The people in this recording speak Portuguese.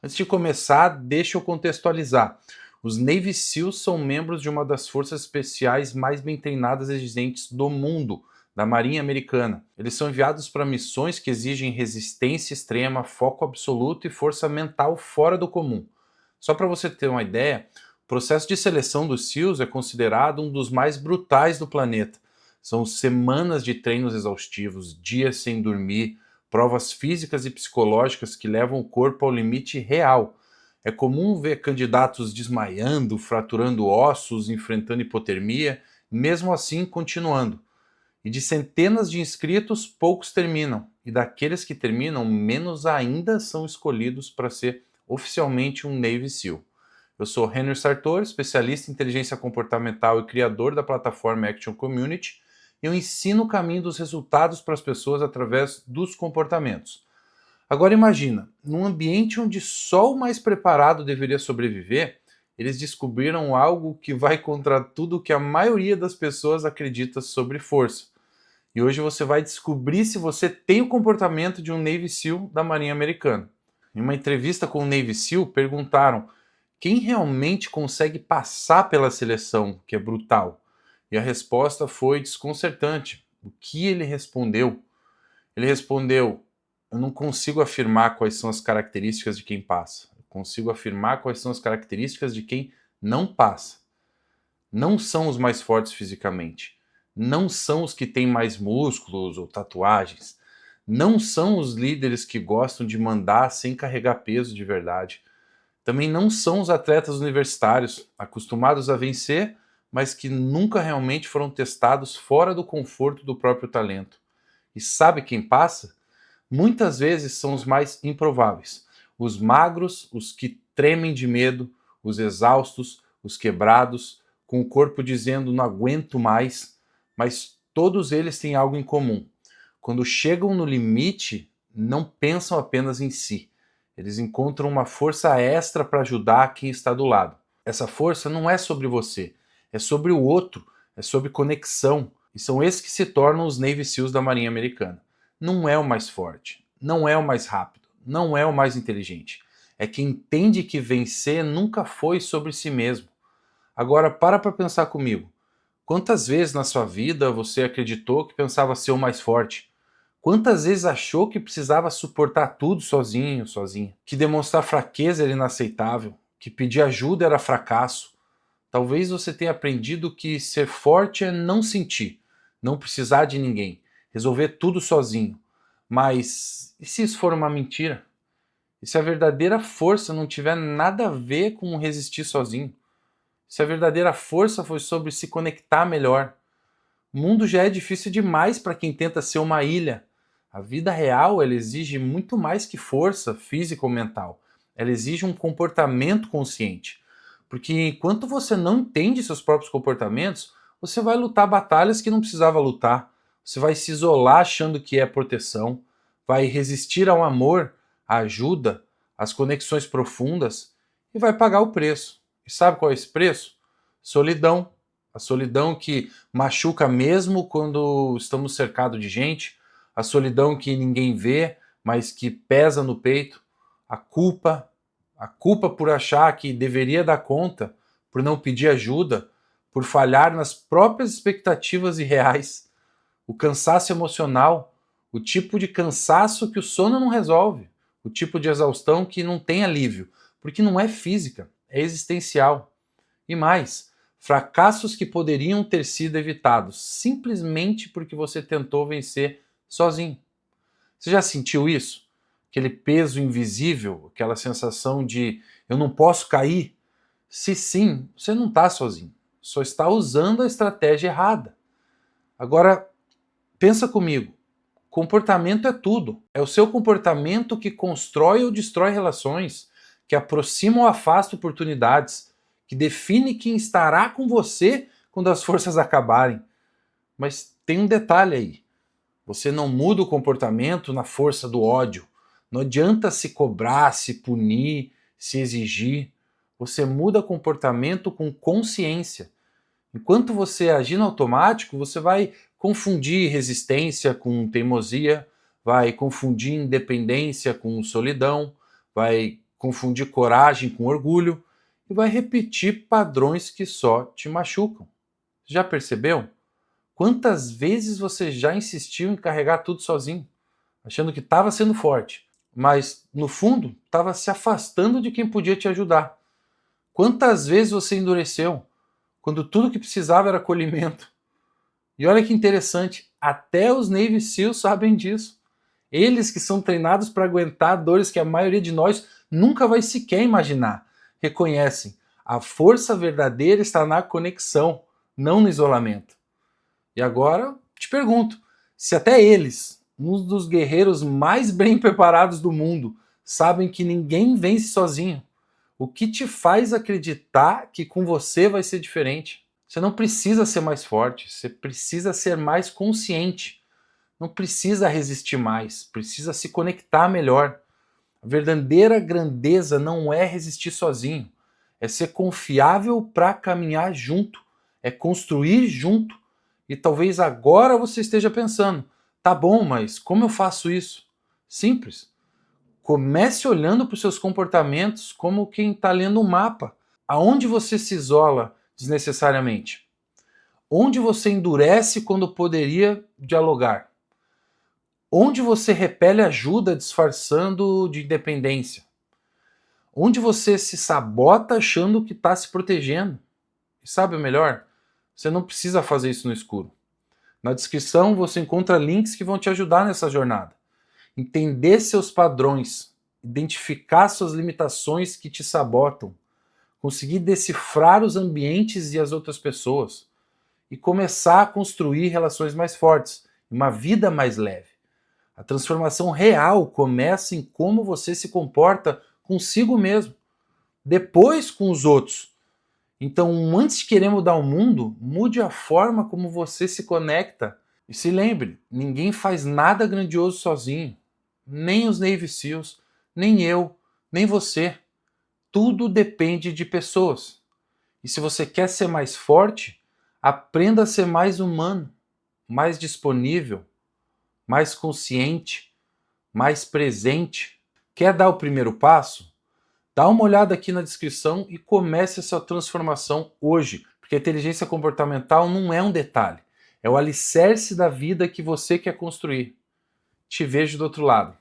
Antes de começar, deixa eu contextualizar. Os Navy SEALs são membros de uma das forças especiais mais bem treinadas e exigentes do mundo, da Marinha Americana. Eles são enviados para missões que exigem resistência extrema, foco absoluto e força mental fora do comum. Só para você ter uma ideia, o processo de seleção dos SEALs é considerado um dos mais brutais do planeta. São semanas de treinos exaustivos, dias sem dormir, provas físicas e psicológicas que levam o corpo ao limite real. É comum ver candidatos desmaiando, fraturando ossos, enfrentando hipotermia, mesmo assim continuando. E de centenas de inscritos, poucos terminam. E daqueles que terminam, menos ainda são escolhidos para ser oficialmente um Navy SEAL. Eu sou Henry Sartor, especialista em inteligência comportamental e criador da plataforma Action Community. Eu ensino o caminho dos resultados para as pessoas através dos comportamentos. Agora imagina, num ambiente onde só o mais preparado deveria sobreviver, eles descobriram algo que vai contra tudo que a maioria das pessoas acredita sobre força. E hoje você vai descobrir se você tem o comportamento de um Navy SEAL da Marinha Americana. Em uma entrevista com o Navy SEAL, perguntaram quem realmente consegue passar pela seleção, que é brutal. E a resposta foi desconcertante. O que ele respondeu? Ele respondeu: eu não consigo afirmar quais são as características de quem passa. Eu consigo afirmar quais são as características de quem não passa. Não são os mais fortes fisicamente. Não são os que têm mais músculos ou tatuagens. Não são os líderes que gostam de mandar sem carregar peso de verdade. Também não são os atletas universitários, acostumados a vencer, mas que nunca realmente foram testados fora do conforto do próprio talento. E sabe quem passa? Muitas vezes são os mais improváveis. Os magros, os que tremem de medo, os exaustos, os quebrados, com o corpo dizendo não aguento mais, mas todos eles têm algo em comum. Quando chegam no limite, não pensam apenas em si. Eles encontram uma força extra para ajudar quem está do lado. Essa força não é sobre você, é sobre o outro, é sobre conexão. E são esses que se tornam os Navy SEALs da Marinha Americana. Não é o mais forte, não é o mais rápido, não é o mais inteligente. É quem entende que vencer nunca foi sobre si mesmo. Agora para pensar comigo. Quantas vezes na sua vida você acreditou que pensava ser o mais forte? Quantas vezes achou que precisava suportar tudo sozinho, sozinha? Que demonstrar fraqueza era inaceitável? Que pedir ajuda era fracasso? Talvez você tenha aprendido que ser forte é não sentir, não precisar de ninguém, resolver tudo sozinho. Mas e se isso for uma mentira? E se a verdadeira força não tiver nada a ver com resistir sozinho? Se a verdadeira força foi sobre se conectar melhor? O mundo já é difícil demais para quem tenta ser uma ilha. A vida real ela exige muito mais que força física ou mental. Ela exige um comportamento consciente. Porque enquanto você não entende seus próprios comportamentos, você vai lutar batalhas que não precisava lutar. Você vai se isolar achando que é proteção. Vai resistir ao amor, à ajuda, às conexões profundas e vai pagar o preço. E sabe qual é esse preço? Solidão. A solidão que machuca mesmo quando estamos cercados de gente, a solidão que ninguém vê, mas que pesa no peito, a culpa por achar que deveria dar conta, por não pedir ajuda, por falhar nas próprias expectativas irreais, o cansaço emocional, o tipo de cansaço que o sono não resolve, o tipo de exaustão que não tem alívio, porque não é física, é existencial. E mais, fracassos que poderiam ter sido evitados simplesmente porque você tentou vencer sozinho. Você já sentiu isso? Aquele peso invisível, aquela sensação de eu não posso cair? Se sim, você não está sozinho. Só está usando a estratégia errada. Agora, pensa comigo. Comportamento é tudo. É o seu comportamento que constrói ou destrói relações, que aproxima ou afasta oportunidades, que define quem estará com você quando as forças acabarem. Mas tem um detalhe aí. Você não muda o comportamento na força do ódio. Não adianta se cobrar, se punir, se exigir. Você muda comportamento com consciência. Enquanto você agir no automático, você vai confundir resistência com teimosia, vai confundir independência com solidão, vai confundir coragem com orgulho e vai repetir padrões que só te machucam. Já percebeu? Quantas vezes você já insistiu em carregar tudo sozinho, achando que estava sendo forte, mas no fundo estava se afastando de quem podia te ajudar? Quantas vezes você endureceu, quando tudo que precisava era acolhimento? E olha que interessante, até os Navy SEALs sabem disso. Eles que são treinados para aguentar dores que a maioria de nós nunca vai sequer imaginar, reconhecem: a força verdadeira está na conexão, não no isolamento. E agora te pergunto, se até eles, um dos guerreiros mais bem preparados do mundo, sabem que ninguém vence sozinho, o que te faz acreditar que com você vai ser diferente? Você não precisa ser mais forte, você precisa ser mais consciente. Não precisa resistir mais, precisa se conectar melhor. A verdadeira grandeza não é resistir sozinho, é ser confiável para caminhar junto, é construir junto. E talvez agora você esteja pensando, tá bom, mas como eu faço isso? Simples. Comece olhando para os seus comportamentos como quem está lendo um mapa. Aonde você se isola desnecessariamente? Onde você endurece quando poderia dialogar? Onde você repele ajuda disfarçando de independência? Onde você se sabota achando que está se protegendo? E sabe o melhor? Você não precisa fazer isso no escuro. Na descrição você encontra links que vão te ajudar nessa jornada. Entender seus padrões, identificar suas limitações que te sabotam, conseguir decifrar os ambientes e as outras pessoas e começar a construir relações mais fortes, uma vida mais leve. A transformação real começa em como você se comporta consigo mesmo, depois com os outros. Então, antes de querer mudar o mundo, mude a forma como você se conecta. E se lembre, ninguém faz nada grandioso sozinho. Nem os Navy SEALs, nem eu, nem você. Tudo depende de pessoas. E se você quer ser mais forte, aprenda a ser mais humano, mais disponível, mais consciente, mais presente. Quer dar o primeiro passo? Dá uma olhada aqui na descrição e comece essa transformação hoje, porque a inteligência comportamental não é um detalhe, é o alicerce da vida que você quer construir. Te vejo do outro lado.